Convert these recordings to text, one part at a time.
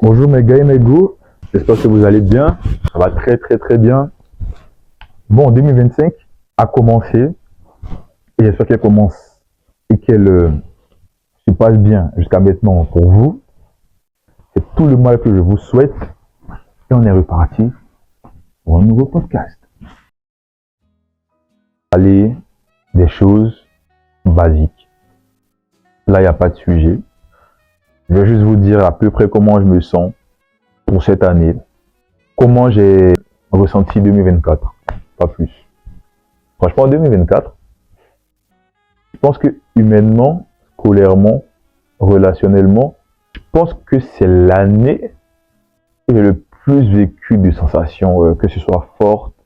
Bonjour mes gars et mes go, j'espère que vous allez bien, ça va très bien. Bon, 2025 a commencé et j'espère qu'elle commence et qu'elle se passe bien jusqu'à maintenant pour vous. C'est tout le mal que je vous souhaite et on est reparti pour un nouveau podcast. Allez, des choses basiques. Là, il n'y a pas de sujet. Je vais juste vous dire à peu près comment je me sens pour cette année, comment j'ai ressenti 2024, pas plus. Franchement, 2024, je pense que humainement, scolairement, relationnellement, je pense que c'est l'année où j'ai le plus vécu de sensations, que ce soit fortes,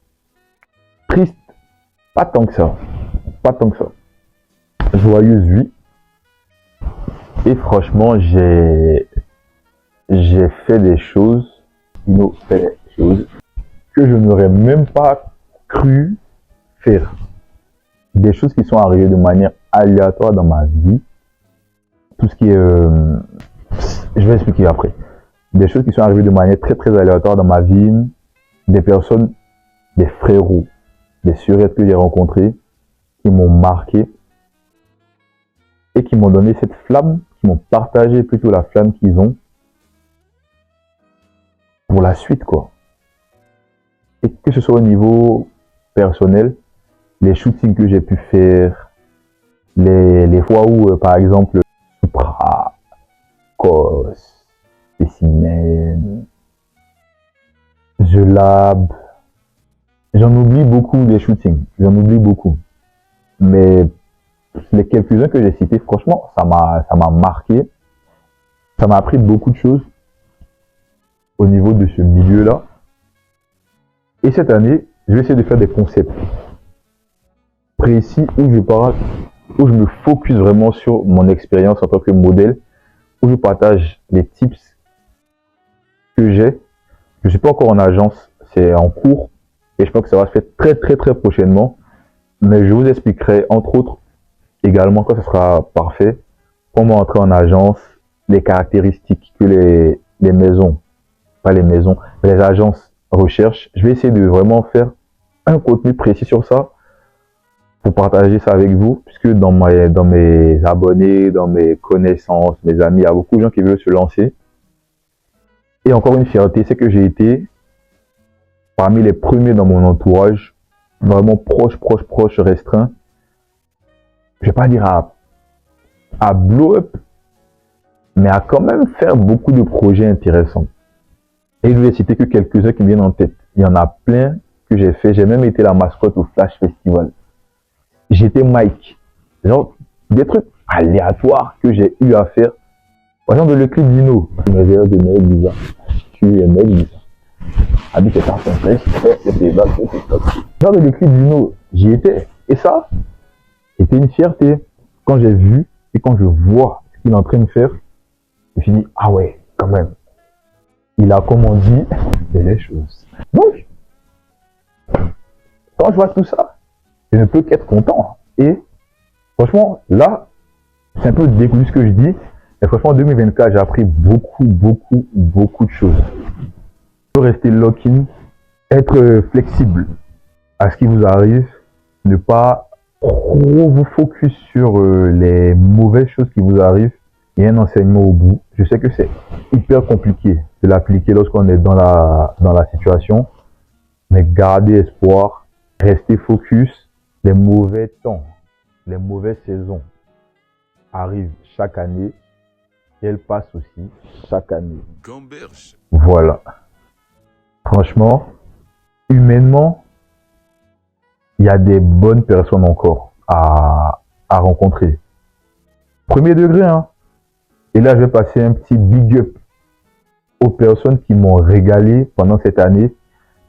tristes, pas tant que ça, joyeuse, oui. Et franchement, j'ai fait des choses, que je n'aurais même pas cru faire. Des choses qui sont arrivées de manière aléatoire dans ma vie. Tout ce qui est... je vais expliquer après. Des choses qui sont arrivées de manière très aléatoire dans ma vie. Des personnes, des frérots, des surettes que j'ai rencontrés, qui m'ont marqué et qui m'ont donné cette flamme, qui m'ont partagé plutôt la flamme qu'ils ont pour la suite, quoi. Et que ce soit au niveau personnel, les shootings que j'ai pu faire, les fois où, par exemple, Supra, Cos, Spécimen, The Lab, j'en oublie beaucoup des shootings, mais les quelques-uns que j'ai cités, franchement, ça m'a marqué, ça m'a appris beaucoup de choses au niveau de ce milieu-là. Et cette année, je vais essayer de faire des concepts précis où je me focus vraiment sur mon expérience en tant que modèle, où je partage les tips que j'ai. Je ne suis pas encore en agence, c'est en cours et je pense que ça va se faire très prochainement. Mais je vous expliquerai entre autres également quand ce sera parfait, comment entrer en agence, les caractéristiques que les maisons, pas les maisons, les agences recherchent. Je vais essayer de vraiment faire un contenu précis sur ça pour partager ça avec vous, puisque dans mes abonnés, dans mes connaissances, mes amis, il y a beaucoup de gens qui veulent se lancer. Et encore une fierté, c'est que j'ai été parmi les premiers dans mon entourage, vraiment proche, restreint. Je vais pas dire à blow up, mais à quand même faire beaucoup de projets intéressants. Et je vais citer que quelques-uns qui me viennent en tête. Il y en a plein que j'ai fait. J'ai même été la mascotte au Flash Festival. J'étais Mike. Genre, des trucs aléatoires que j'ai eu à faire. Par exemple, le clip d'Ino. Je me réveille de mail bizarre. Tu es mail bizarre. Habite c'est un fraîche. Genre, le clip d'Ino, j'y étais. Et ça, c'était une fierté. Quand j'ai vu et quand je vois ce qu'il est en train de faire, je me suis dit, ah ouais, quand même. Il a, comme on dit, fait les choses. Donc, quand je vois tout ça, je ne peux qu'être content. Et franchement, là, c'est un peu dégoûté ce que je dis. Mais franchement, en 2024, j'ai appris beaucoup de choses. Il faut rester lock-in, être flexible à ce qui vous arrive, ne pas trop vous focus sur les mauvaises choses qui vous arrivent. Il y a un enseignement au bout. Je sais que c'est hyper compliqué de l'appliquer lorsqu'on est dans la situation, mais gardez espoir, restez focus. Les mauvais temps, les mauvaises saisons arrivent chaque année et elles passent aussi chaque année. Gamberge. Voilà. Franchement, humainement, il y a des bonnes personnes encore à rencontrer. Premier degré, hein. Et là, je vais passer un petit big up aux personnes qui m'ont régalé pendant cette année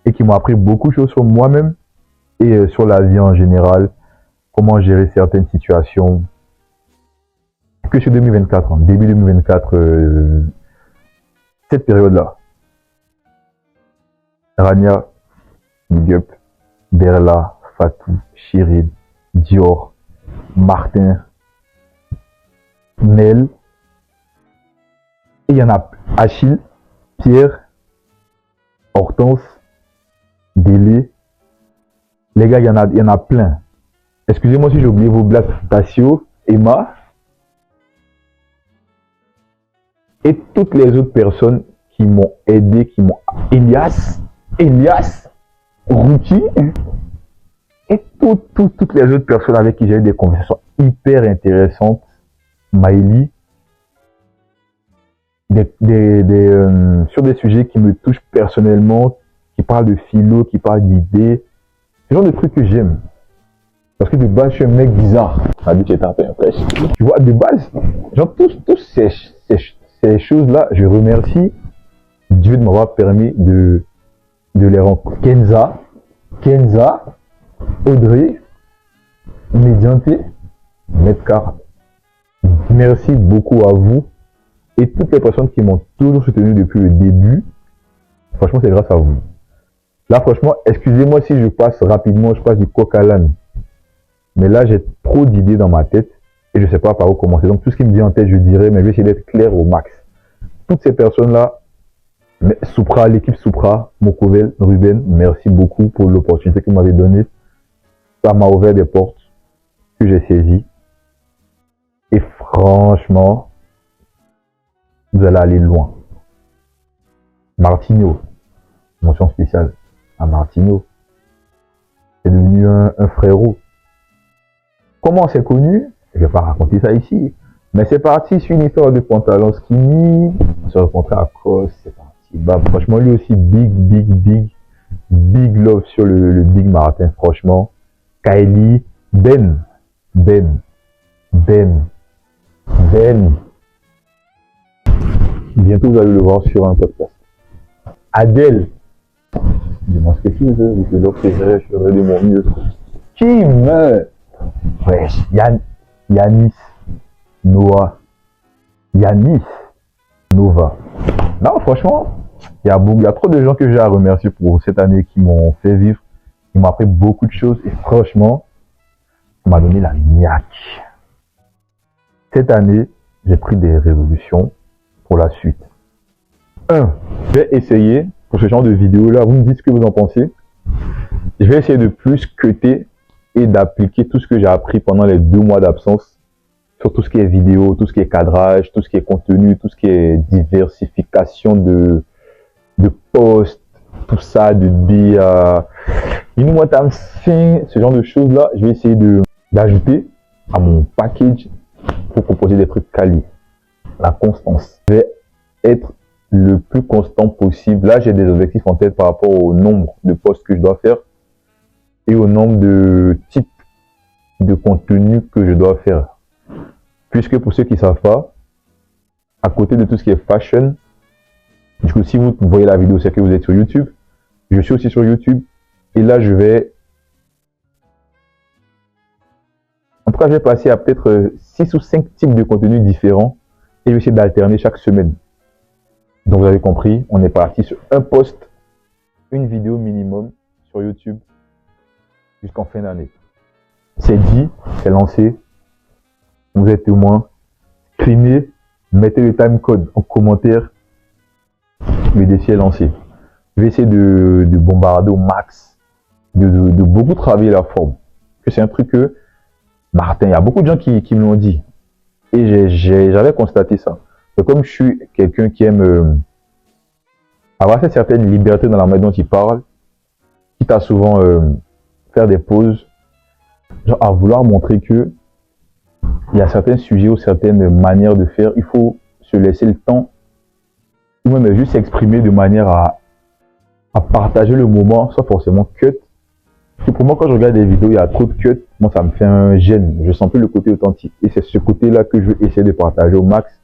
et qui m'ont appris beaucoup de choses sur moi-même et sur la vie en général, comment gérer certaines situations. Que sur 2024, hein, début 2024, cette période-là. Rania, big up, Berla, Fatou, Chirine, Dior, Martin, Mel, et il y en a Achille, Pierre, Hortense, Délé. Les gars, il y en a plein. Excusez-moi si j'ai oublié vos blagues. Tassio, Emma. Et toutes les autres personnes qui m'ont aidé, qui m'ont... Elias, Ruki. Et toutes les autres personnes avec qui j'ai eu des conversations hyper intéressantes. Maëlie. Sur des sujets qui me touchent personnellement, qui parlent de philo, qui parlent d'idées. C'est le genre de trucs que j'aime. Parce que de base, je suis un mec bizarre. Tu vois, de base, genre, tous ces choses-là, je remercie Dieu de m'avoir permis de les rencontrer. Kenza, Audrey, Médianté, Metcar. Merci beaucoup à vous et toutes les personnes qui m'ont toujours soutenu depuis le début. Franchement, c'est grâce à vous. Là, franchement, excusez-moi si je passe rapidement, je passe du coq à l'âne. Mais là, j'ai trop d'idées dans ma tête et je ne sais pas par où commencer. Donc, tout ce qui me vient en tête, je dirais, mais je vais essayer d'être clair au max. Toutes ces personnes-là, Soupra, l'équipe Soupra, Mokovel, Ruben, merci beaucoup pour l'opportunité que vous m'avez donnée. Ça m'a ouvert des portes que j'ai saisies. Et franchement, vous allez aller loin. Martino, mention spéciale à Martino. C'est devenu un frérot. Comment on s'est connu? Je ne vais pas raconter ça ici. Mais c'est parti sur une histoire de pantalon skinny. On s'est rencontrés à Cross, c'est parti. Bah, franchement, lui aussi, big love sur le Big Martin, franchement. Kylie, Ben. Bientôt, vous allez le voir sur un podcast. Adèle. Dis-moi ce que tu veux, je l'offrirai, je ferai de mon mieux. Kim. Ouais, Yanis. Noah. Yanis. Nova. Non, franchement, il y a trop de gens que j'ai à remercier pour cette année qui m'ont fait vivre, qui m'ont appris beaucoup de choses et franchement, ça m'a donné la niaque. Cette année, j'ai pris des résolutions pour la suite. 1. Je vais essayer, pour ce genre de vidéo-là, vous me dites ce que vous en pensez. Je vais essayer de plus cuter et d'appliquer tout ce que j'ai appris pendant les 2 mois d'absence sur tout ce qui est vidéo, tout ce qui est cadrage, tout ce qui est contenu, tout ce qui est diversification de posts, tout ça, de dire, ce genre de choses-là, je vais essayer d'ajouter à mon package pour proposer des trucs quali. La constance. Je vais être le plus constant possible. Là, j'ai des objectifs en tête par rapport au nombre de posts que je dois faire et au nombre de types de contenu que je dois faire. Puisque pour ceux qui ne savent pas, à côté de tout ce qui est fashion, du coup, si vous voyez la vidéo, c'est que vous êtes sur YouTube. Je suis aussi sur YouTube. Et là, en tout cas, je vais passer à peut-être 6 ou 5 types de contenus différents. Et je vais essayer d'alterner chaque semaine. Donc, vous avez compris, on est parti sur un post, une vidéo minimum sur YouTube jusqu'en fin d'année. C'est dit, c'est lancé. Vous êtes témoin. Streamez, mettez le timecode en commentaire. Le défi est lancé. Je vais essayer de bombarder au max, de beaucoup travailler la forme. C'est un truc que, Martin, il y a beaucoup de gens qui me l'ont dit. Et j'avais constaté ça. Et comme je suis quelqu'un qui aime avoir cette certaine liberté dans la manière dont il parle, quitte à souvent faire des pauses, genre à vouloir montrer que il y a certains sujets ou certaines manières de faire, il faut se laisser le temps ou même juste s'exprimer de manière à partager le moment sans forcément cut. Parce que pour moi, quand je regarde des vidéos, il y a trop de cut, moi ça me fait un gêne, je sens plus le côté authentique. Et c'est ce côté-là que je vais essayer de partager au max,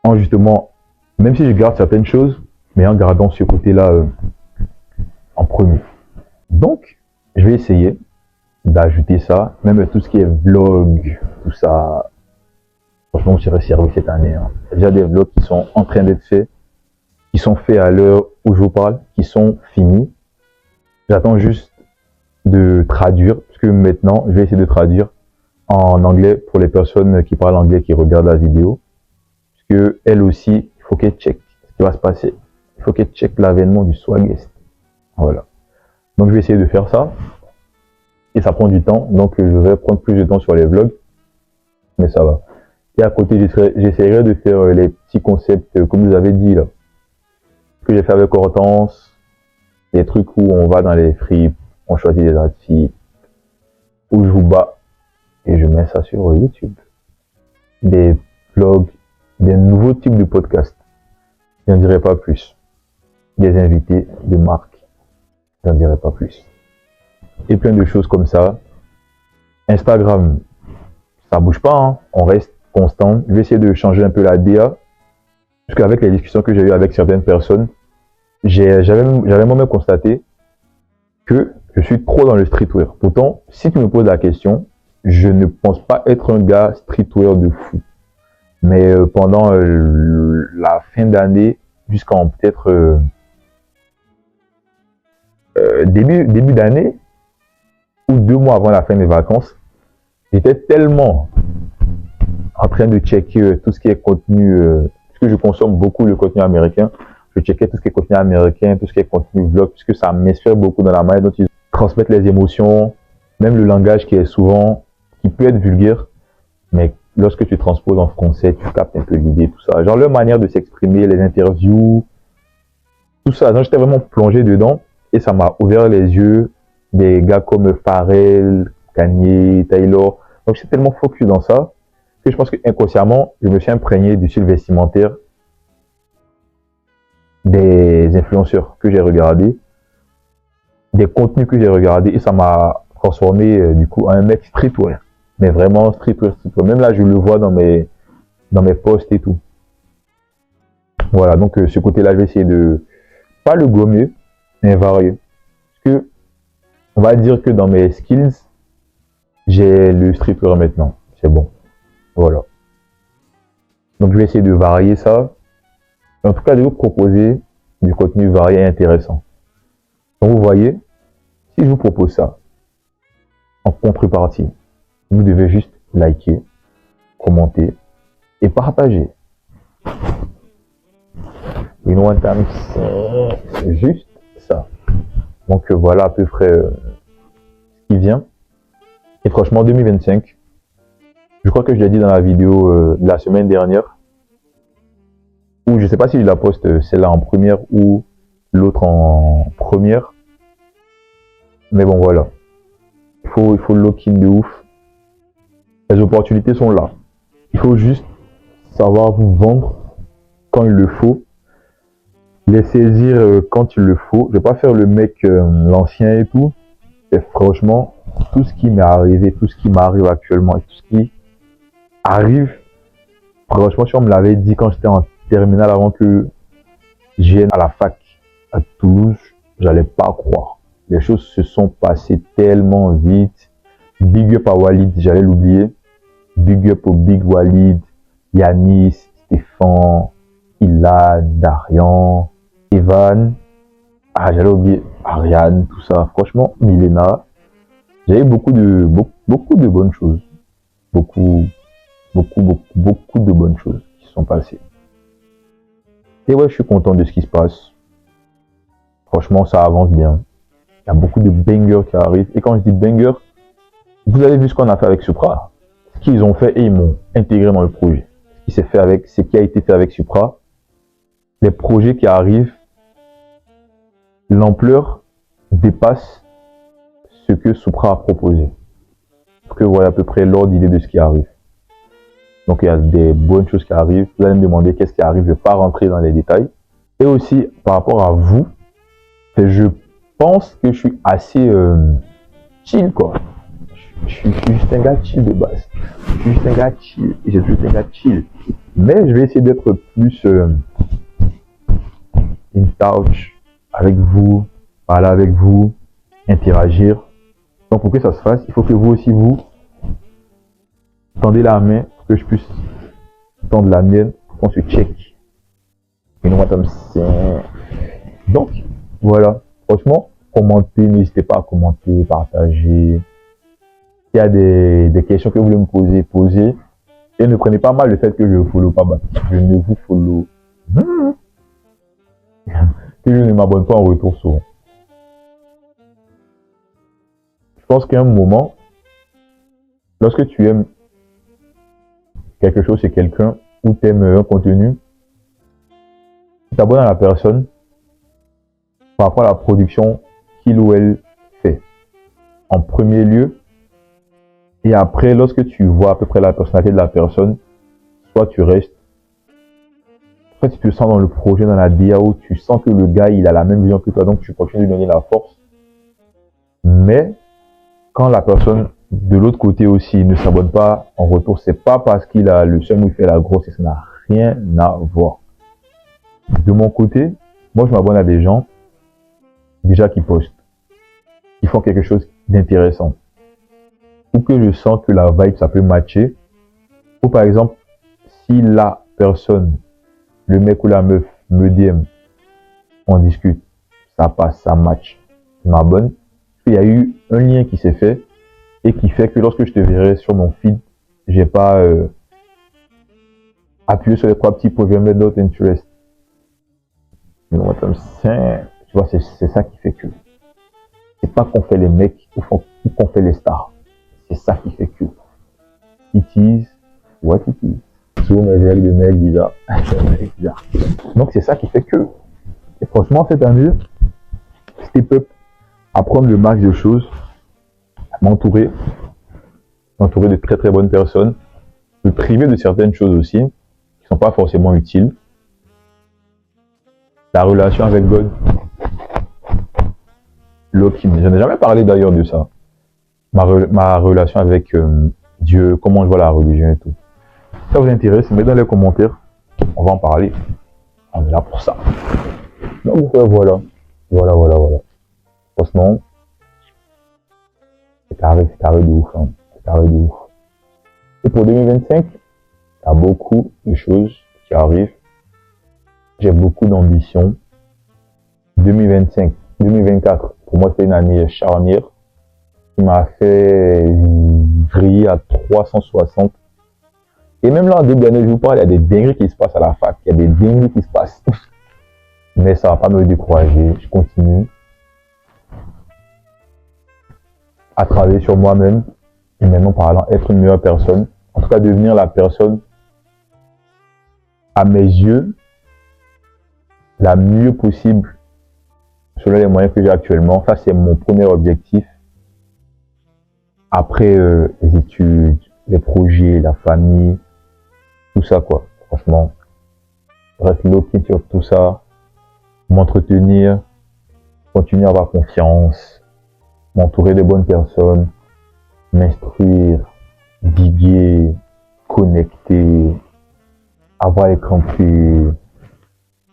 en justement, même si je garde certaines choses, mais en gardant ce côté-là en premier. Donc, je vais essayer d'ajouter ça, même tout ce qui est vlog, tout ça. Franchement, je serai servi cette année. Hein. Il y a déjà des vlogs qui sont en train d'être faits, qui sont faits à l'heure où je vous parle, qui sont finis. J'attends juste de traduire, parce que maintenant, je vais essayer de traduire en anglais pour les personnes qui parlent anglais, qui regardent la vidéo. Parce que elles aussi, il faut qu'elles checkent. qui va se passer. Il faut qu'elle check l'avènement du Swagest. Voilà. Donc je vais essayer de faire ça. Et ça prend du temps. Donc je vais prendre plus de temps sur les vlogs. Mais ça va. Et à côté, j'essaierai de faire les petits concepts, comme je vous avais dit là. Que j'ai fait avec Hortense. Des trucs où on va dans les fripes, on choisit des outfits, où je vous bats. Et je mets ça sur YouTube. Des vlogs, des nouveaux types de podcasts. Je n'en dirai pas plus. Des invités de marque. Je n'en dirai pas plus. Et plein de choses comme ça. Instagram, ça bouge pas, hein. On reste constant. Je vais essayer de changer un peu la DA. Parce qu'avec les discussions que j'ai eues avec certaines personnes, j'avais moi-même constaté que je suis trop dans le streetwear. Pourtant, si tu me poses la question, je ne pense pas être un gars streetwear de fou. Mais pendant la fin d'année, jusqu'en peut-être début d'année, ou 2 mois avant la fin des vacances, j'étais tellement en train de checker tout ce qui est contenu, parce que je consomme beaucoup le contenu américain. Je checkais tout ce qui est contenu américain, tout ce qui est contenu vlog, puisque ça m'inspire beaucoup dans la manière dont ils transmettent les émotions, même le langage qui peut être vulgaire, mais lorsque tu transposes en français, tu captes un peu l'idée, tout ça. Genre leur manière de s'exprimer, les interviews, tout ça. Donc j'étais vraiment plongé dedans et ça m'a ouvert les yeux. Des gars comme Pharrell, Kanye, Taylor. Donc j'étais tellement focus dans ça que je pense que inconsciemment, je me suis imprégné du style vestimentaire des influenceurs que j'ai regardés, des contenus que j'ai regardés, et ça m'a transformé du coup en un mec streetwear. Mais vraiment streetwear. Même là, je le vois dans mes posts et tout. Voilà, donc ce côté-là, je vais essayer de pas le gommer, mais varier. Parce que on va dire que dans mes skills, j'ai le streetwear maintenant. C'est bon. Voilà. Donc je vais essayer de varier ça. En tout cas, de vous proposer du contenu varié et intéressant. Donc vous voyez, si je vous propose ça, en contrepartie, vous devez juste liker, commenter et partager. You know what I'm saying? C'est juste ça. Donc voilà à peu près ce qui vient. Et franchement, 2025, je crois que je l'ai dit dans la vidéo de la semaine dernière, ou je sais pas si je la poste celle-là en première ou l'autre en première. Mais bon, voilà. Il faut lock-in de ouf. Les opportunités sont là. Il faut juste savoir vous vendre quand il le faut. Les saisir quand il le faut. Je vais pas faire le mec l'ancien et tout. Et franchement, tout ce qui m'est arrivé, tout ce qui m'arrive actuellement et tout ce qui arrive, franchement, si on me l'avait dit quand j'étais en terminale avant que je vienne à la fac à Toulouse, j'allais pas croire. Les choses se sont passées tellement vite. Big up à Walid, j'allais l'oublier. Big up au Big Walid, Yanis, Stéphane, Ilan, Darian, Evan. Ah, j'allais oublier Ariane, tout ça. Franchement, Milena. J'ai eu beaucoup de bonnes choses. Beaucoup de bonnes choses qui se sont passées. Et ouais, je suis content de ce qui se passe. Franchement, ça avance bien. Il y a beaucoup de bangers qui arrivent. Et quand je dis bangers, vous avez vu ce qu'on a fait avec Supra. Ce qu'ils ont fait et ils m'ont intégré dans le projet. Ce qui a été fait avec Supra. Les projets qui arrivent, l'ampleur dépasse ce que Supra a proposé. Pour que vous voyez à peu près l'ordre d'idée de ce qui arrive. Donc il y a des bonnes choses qui arrivent. Vous allez me demander qu'est-ce qui arrive. Je ne vais pas rentrer dans les détails. Et aussi, par rapport à vous, je pense que je suis assez chill, quoi. Je suis juste un gars chill de base. Je suis juste un gars chill. Et j'ai juste un gars chill. Mais je vais essayer d'être plus in touch avec vous, parler avec vous, interagir. Donc pour que ça se fasse, il faut que vous aussi, vous tendez la main pour que je puisse tendre la mienne pour qu'on se check. You know what I'm saying? Donc, voilà. Franchement, commentez, n'hésitez pas à commenter, partager. S'il y a des questions que vous voulez me poser, posez. Et ne prenez pas mal le fait que je ne follow pas. Je ne vous follow que je ne m'abonne pas en retour souvent. Je pense qu'à un moment, lorsque tu aimes quelque chose chez quelqu'un ou tu aimes un contenu, tu t'abonnes à la personne par rapport à la production qu'il ou elle fait en premier lieu. Et après, lorsque tu vois à peu près la personnalité de la personne, soit tu restes, soit tu te sens dans le projet, dans la DAO, tu sens que le gars, il a la même vision que toi, donc tu continues de lui donner la force. Mais quand la personne de l'autre côté aussi ne s'abonne pas en retour, c'est pas parce qu'il a le seum où il fait la grosse, et ça n'a rien à voir. De mon côté, moi je m'abonne à des gens déjà qui postent, qui font quelque chose d'intéressant, ou que je sens que la vibe ça peut matcher, ou par exemple, si la personne, le mec ou la meuf me DM, on discute, ça passe, ça match, je m'abonne. Il y a eu un lien qui s'est fait et qui fait que lorsque je te verrai sur mon feed, j'ai pas appuyé sur les 3 petits points, je vais mettre d'autres interest. Tu vois, c'est ça qui fait que. C'est pas qu'on fait les mecs ou qu'on fait les stars. C'est ça qui fait que. It is what it is. Souvent, mes règles de mec bizarre. Donc, c'est ça qui fait que. Et franchement, cette année, step up, apprendre le max de choses, m'entourer de très très bonnes personnes, me priver de certaines choses aussi, qui sont pas forcément utiles. La relation avec God, l'optimisme. Je n'ai jamais parlé d'ailleurs de ça. Ma relation avec Dieu, comment je vois la religion et tout. Si ça vous intéresse, mettez dans les commentaires. On va en parler. On est là pour ça. Donc voilà. Franchement, c'est carré de ouf. Hein. C'est carré de ouf. Et pour 2025, il y a beaucoup de choses qui arrivent. J'ai beaucoup d'ambition. 2025, 2024, pour moi, c'est une année charnière qui m'a fait vriller à 360. Et même là, en début d'année, je vous parle, il y a des dingueries qui se passent à la fac. Il y a des dingueries qui se passent. Mais ça ne va pas me décourager. Je continue à travailler sur moi-même. Et maintenant, parlant, être une meilleure personne. En tout cas, devenir la personne, à mes yeux, la mieux possible selon les moyens que j'ai actuellement. Ça, c'est mon premier objectif. Après, les études, les projets, la famille, tout ça, quoi. Franchement, reste loqué sur tout ça. M'entretenir, continuer à avoir confiance, m'entourer de bonnes personnes, m'instruire, diguer, connecter, avoir les crampés,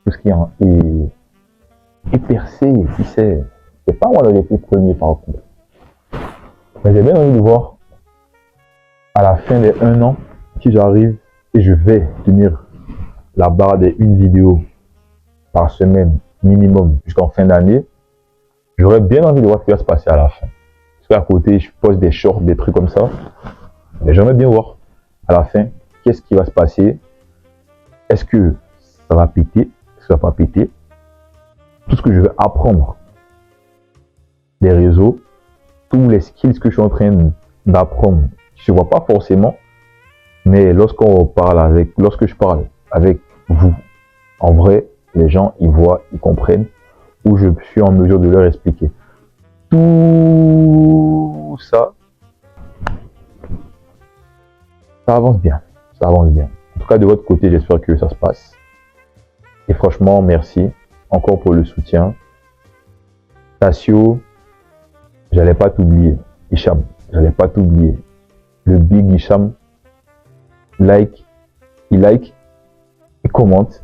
tout ce qui en est, et percer, qui sait. C'est pas moi l'objectif premier par contre. Mais j'ai bien envie de voir à la fin des 1 an, si j'arrive et je vais tenir la barre des 1 vidéo par semaine minimum jusqu'en fin d'année, j'aurais bien envie de voir ce qui va se passer à la fin. Parce qu'à côté, je poste des shorts, des trucs comme ça. Mais j'aimerais bien voir à la fin qu'est-ce qui va se passer. Est-ce que ça va péter? Est-ce que ça va pas péter? Tout ce que je veux apprendre des réseaux, tous les skills que je suis en train d'apprendre, je ne vois pas forcément, mais lorsque je parle avec vous, en vrai, les gens, ils voient, ils comprennent, où je suis en mesure de leur expliquer. Tout ça, ça avance bien. Ça avance bien. En tout cas, de votre côté, j'espère que ça se passe. Et franchement, merci encore pour le soutien. Tassio, j'allais pas t'oublier. Hicham, j'allais pas t'oublier. Le big Hicham, il like, il commente,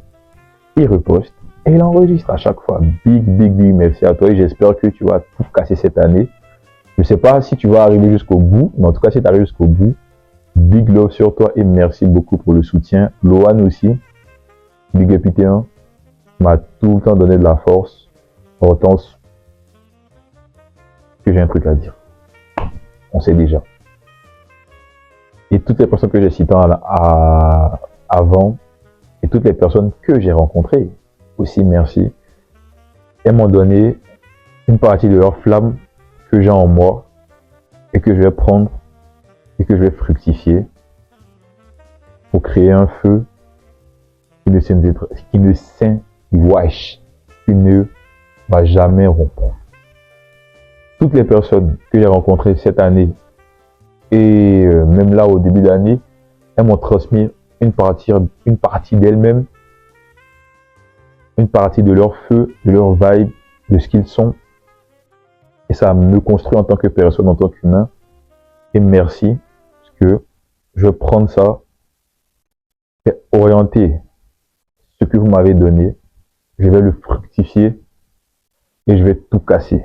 il reposte et il enregistre à chaque fois. Big merci à toi et j'espère que tu vas tout casser cette année. Je sais pas si tu vas arriver jusqu'au bout, mais en tout cas, si tu arrives jusqu'au bout, big love sur toi et merci beaucoup pour le soutien. Loan aussi, big up, m'a tout le temps donné de la force. Hortense, que j'ai un truc à dire. On sait déjà. Et toutes les personnes que j'ai citées avant, et toutes les personnes que j'ai rencontrées, aussi merci. elles m'ont donné une partie de leur flamme que j'ai en moi et que je vais prendre et que je vais fructifier pour créer un feu qui ne va jamais rompre. Toutes les personnes que j'ai rencontrées cette année et même là au début d'année, elles m'ont transmis une partie d'elles-mêmes, une partie de leur feu, de leur vibe, de ce qu'ils sont. Et ça me construit en tant que personne, en tant qu'humain. Et merci, parce que je vais prendre ça et orienter ce que vous m'avez donné. Je vais le fructifier et je vais tout casser.